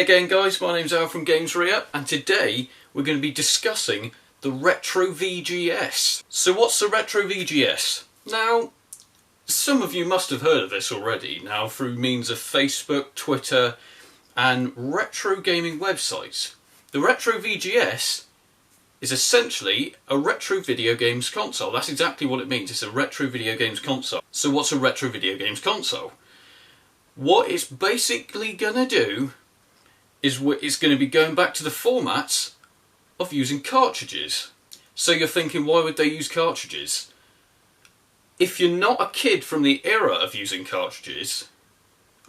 again guys, my name's Al from GamesRia, and today we're going to be discussing the Retro VGS. So what's the Retro VGS? Now, some of you must have heard of this already now through means of Facebook, Twitter and retro gaming websites. The Retro VGS is essentially a retro video games console. That's exactly what it means, it's a retro video games console. So what's a retro video games console? What it's basically going to do is it's going to be going back to the formats of using cartridges. So you're thinking, why would they use cartridges? If you're not a kid from the era of using cartridges,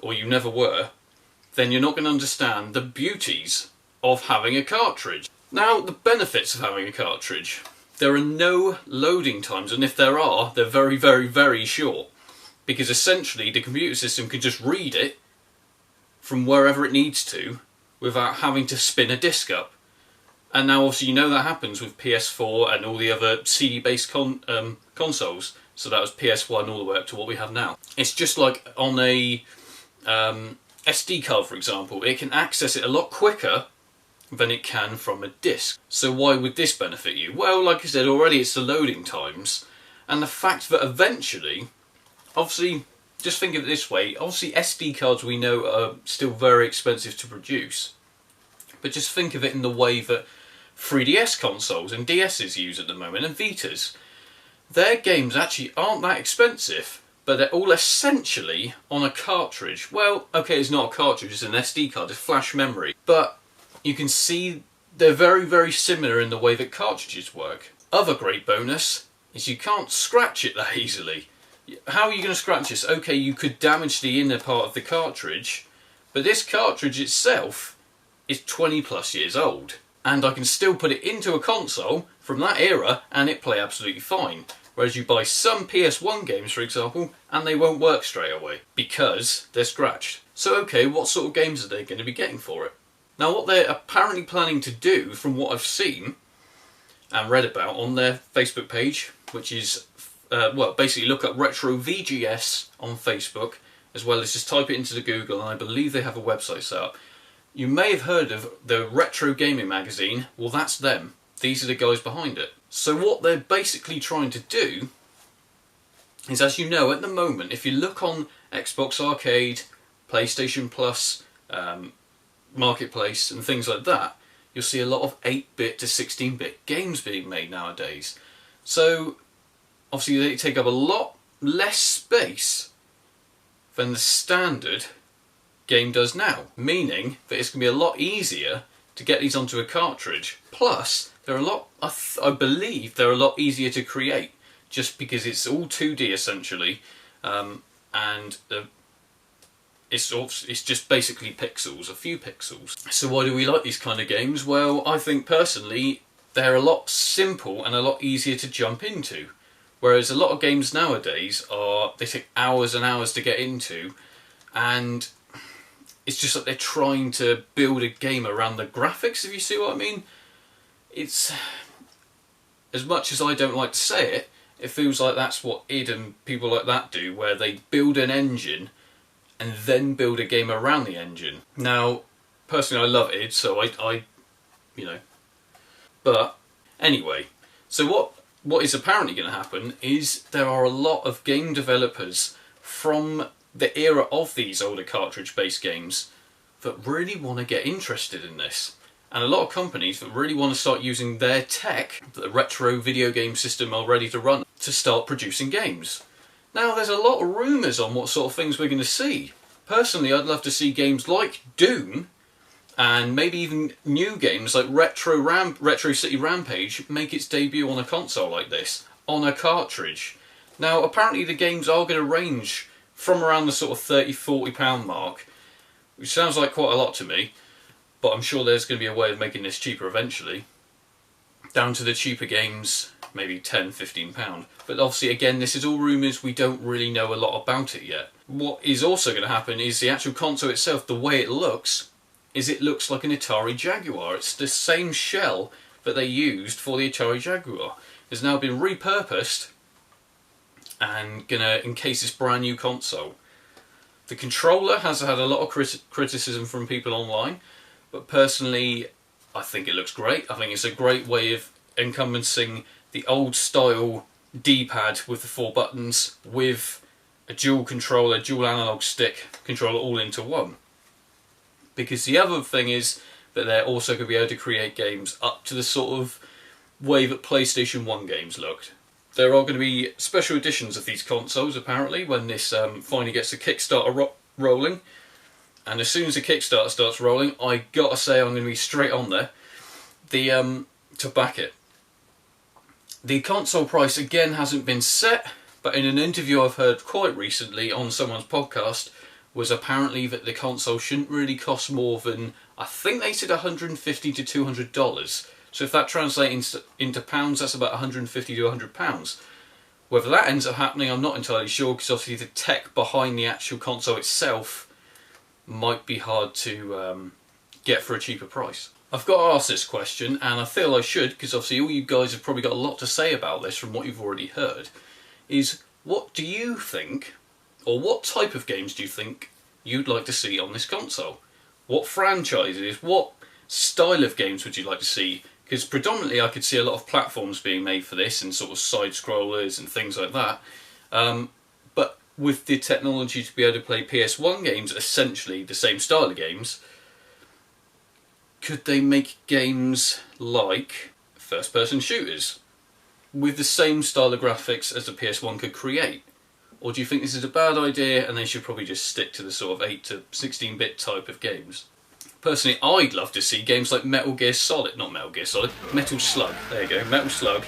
or you never were, then you're not going to understand the beauties of having a cartridge. Now, the benefits of having a cartridge. There are no loading times, and if there are, they're very, very, very short. Because essentially the computer system can just read it from wherever it needs to without having to spin a disc up. And now obviously you know that happens with PS4 and all the other CD-based consoles. So that was PS1 all the way up to what we have now. It's just like on a SD card, for example. It can access it a lot quicker than it can from a disc. So why would this benefit you? Well, like I said already, it's the loading times and the fact that eventually, obviously, just think of it this way, obviously SD cards we know are still very expensive to produce, but just think of it in the way that 3DS consoles and DSs use at the moment, and Vitas. Their games actually aren't that expensive, but they're all essentially on a cartridge. Well, okay, it's not a cartridge, it's an SD card, it's flash memory, but you can see they're very, very similar in the way that cartridges work. Other great bonus is you can't scratch it that easily. How are you going to scratch this? Okay, you could damage the inner part of the cartridge, but this cartridge itself is 20 plus years old. And I can still put it into a console from that era and it play absolutely fine. Whereas you buy some PS1 games, for example, and they won't work straight away because they're scratched. So okay, what sort of games are they going to be getting for it? Now what they're apparently planning to do, from what I've seen and read about on their Facebook page, which is well, basically look up Retro VGS on Facebook, as well as just type it into the Google, and I believe they have a website set up. You may have heard of the Retro Gaming Magazine. Well, that's them. These are the guys behind it. So what they're basically trying to do is, as you know, at the moment, if you look on Xbox Arcade, PlayStation Plus, Marketplace and things like that, you'll see a lot of 8-bit to 16-bit games being made nowadays. So obviously they take up a lot less space than the standard game does now, meaning that it's going to be a lot easier to get these onto a cartridge. Plus, they're a lot, I believe they're a lot easier to create, just because it's all 2D essentially, and it's just basically pixels, a few pixels. So why do we like these kind of games? Well, I think personally they're a lot simple and a lot easier to jump into. Whereas a lot of games nowadays they take hours and hours to get into, and it's just like they're trying to build a game around the graphics, if you see what I mean. It's, as much as I don't like to say it, it feels like that's what id and people like that do, where they build an engine and then build a game around the engine. Now, personally I love id, so I you know. But anyway, so what is apparently going to happen is there are a lot of game developers from the era of these older cartridge-based games that really want to get interested in this. And a lot of companies that really want to start using their tech, the retro video game system are ready to run, to start producing games. Now there's a lot of rumours on what sort of things we're going to see. Personally, I'd love to see games like Doom, and maybe even new games like Retro City Rampage make its debut on a console like this, on a cartridge. Now apparently the games are going to range from around the sort of £30–40 mark, which sounds like quite a lot to me, but I'm sure there's going to be a way of making this cheaper eventually, down to the cheaper games, maybe £10–15. But obviously again, this is all rumours, we don't really know a lot about it yet. What is also going to happen is the actual console itself, the way it looks like an Atari Jaguar. It's the same shell that they used for the Atari Jaguar. It's now been repurposed and gonna encase this brand new console. The controller has had a lot of criticism from people online. but personally I think it looks great. I think it's a great way of encompassing the old style D-pad with the 4 buttons with a dual controller, dual analog stick controller all into one. Because the other thing is that they're also going to be able to create games up to the sort of way that PlayStation 1 games looked. There are going to be special editions of these consoles apparently when this finally gets the Kickstarter rolling. And as soon as the Kickstarter starts rolling, I gotta say I'm going to be straight on there to back it. The console price again hasn't been set, but in an interview I've heard quite recently on someone's podcast was apparently that the console shouldn't really cost more than, I think they said $150 to $200. So if that translates into pounds, that's about $150 to £100. Whether that ends up happening, I'm not entirely sure, because obviously the tech behind the actual console itself might be hard to get for a cheaper price. I've got to ask this question, and I feel I should, because obviously all you guys have probably got a lot to say about this from what you've already heard, is what do you think, or what type of games do you think you'd like to see on this console? What franchises, what style of games would you like to see? Because predominantly I could see a lot of platforms being made for this, and sort of side-scrollers and things like that. But with the technology to be able to play PS1 games, essentially the same style of games, could they make games like first-person shooters with the same style of graphics as the PS1 could create? Or do you think this is a bad idea and they should probably just stick to the sort of 8 to 16-bit type of games? Personally, I'd love to see games like Metal Slug, there you go, Metal Slug,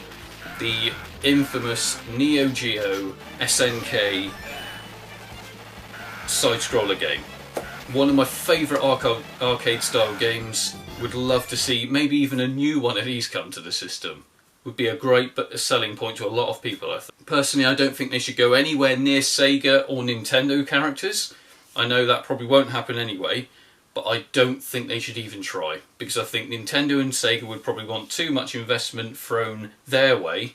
the infamous Neo Geo SNK side-scroller game. One of my favourite arcade-style games. Would love to see maybe even a new one of these come to the system. Would be a great selling point to a lot of people, I think. Personally, I don't think they should go anywhere near Sega or Nintendo characters. I know that probably won't happen anyway, but I don't think they should even try, because I think Nintendo and Sega would probably want too much investment thrown their way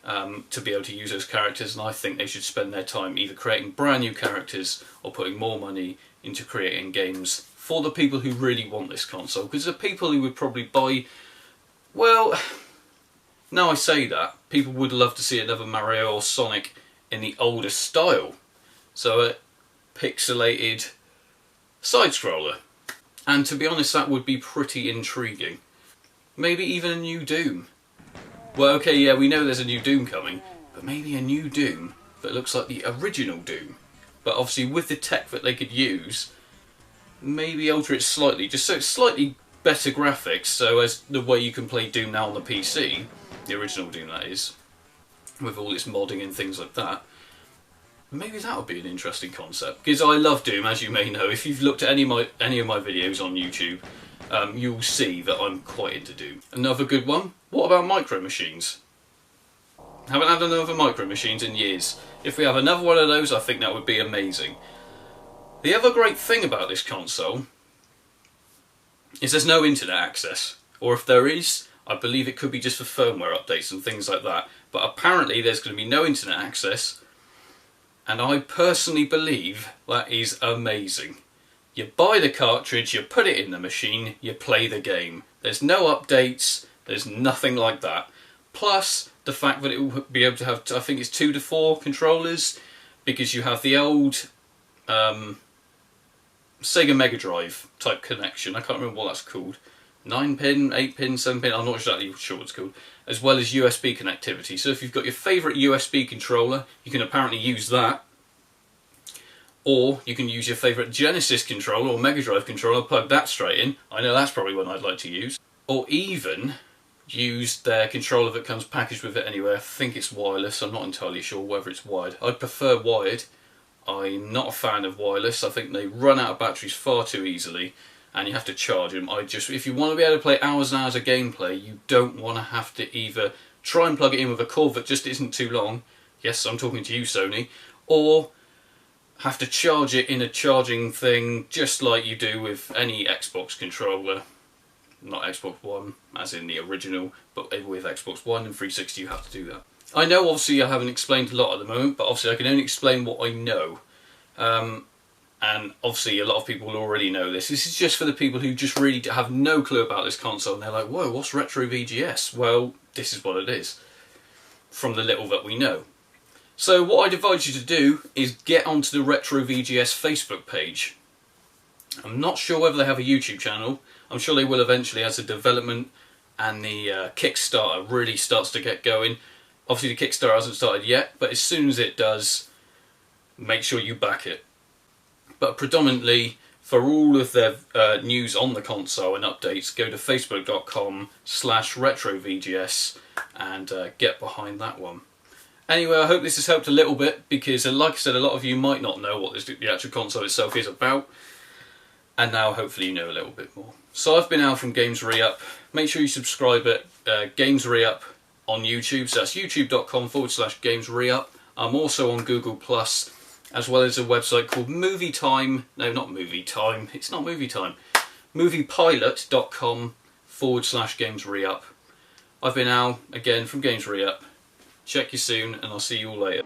to be able to use those characters, and I think they should spend their time either creating brand new characters or putting more money into creating games for the people who really want this console. Because the people who would probably buy, well, now I say that, people would love to see another Mario or Sonic in the older style. So a pixelated side-scroller. And to be honest, that would be pretty intriguing. Maybe even a new Doom. Well, okay, yeah, we know there's a new Doom coming, but maybe a new Doom that looks like the original Doom. But obviously with the tech that they could use, maybe alter it slightly, just so it's slightly better graphics, so as the way you can play Doom now on the PC, the original Doom that is, with all its modding and things like that. Maybe that would be an interesting concept, because I love Doom, as you may know. If you've looked at any of my videos on YouTube, you'll see that I'm quite into Doom. Another good one, what about Micro Machines? Haven't had another Micro Machines in years. If we have another one of those, I think that would be amazing. The other great thing about this console is there's no internet access, or if there is, I believe it could be just for firmware updates and things like that, but apparently there's going to be no internet access, and I personally believe that is amazing. You buy the cartridge, you put it in the machine, you play the game. There's no updates, there's nothing like that. Plus, the fact that it will be able to have, I think it's 2 to 4 controllers, because you have the old Sega Mega Drive type connection. I can't remember what that's called. 9-pin, 8-pin, 7-pin, I'm not exactly sure what it's called. As well as USB connectivity. So if you've got your favourite USB controller, you can apparently use that. Or you can use your favourite Genesis controller or Mega Drive controller, plug that straight in. I know that's probably one I'd like to use. Or even use their controller that comes packaged with it anyway. I think it's wireless, I'm not entirely sure whether it's wired. I'd prefer wired. I'm not a fan of wireless. I think they run out of batteries far too easily and you have to charge them. If you want to be able to play hours and hours of gameplay, you don't want to have to either try and plug it in with a cord that just isn't too long. Yes, I'm talking to you, Sony. Or have to charge it in a charging thing just like you do with any Xbox controller. Not Xbox One, as in the original, but with Xbox One and 360 you have to do that. I know obviously I haven't explained a lot at the moment, but obviously I can only explain what I know. and obviously a lot of people will already know this. This is just for the people who just really have no clue about this console, and they're like, whoa, what's Retro VGS? Well, this is what it is, from the little that we know. So what I'd advise you to do is get onto the Retro VGS Facebook page. I'm not sure whether they have a YouTube channel. I'm sure they will eventually as the development and the Kickstarter really starts to get going. Obviously the Kickstarter hasn't started yet, but as soon as it does, make sure you back it. But predominantly, for all of their news on the console and updates, go to facebook.com/retrovgs and get behind that one. Anyway, I hope this has helped a little bit, because like I said, a lot of you might not know what the actual console itself is about, and now hopefully you know a little bit more. So I've been Al from Games Re-Up. Make sure you subscribe at Games Re-Up on YouTube, so that's youtube.com/Games Re-Up. I'm also on Google+, as well as a website called Movie Time. No, not Movie Time. It's not Movie Time. Moviepilot.com/Games Re-Up. I've been Al, again, from Games Re-Up. Check you soon, and I'll see you all later.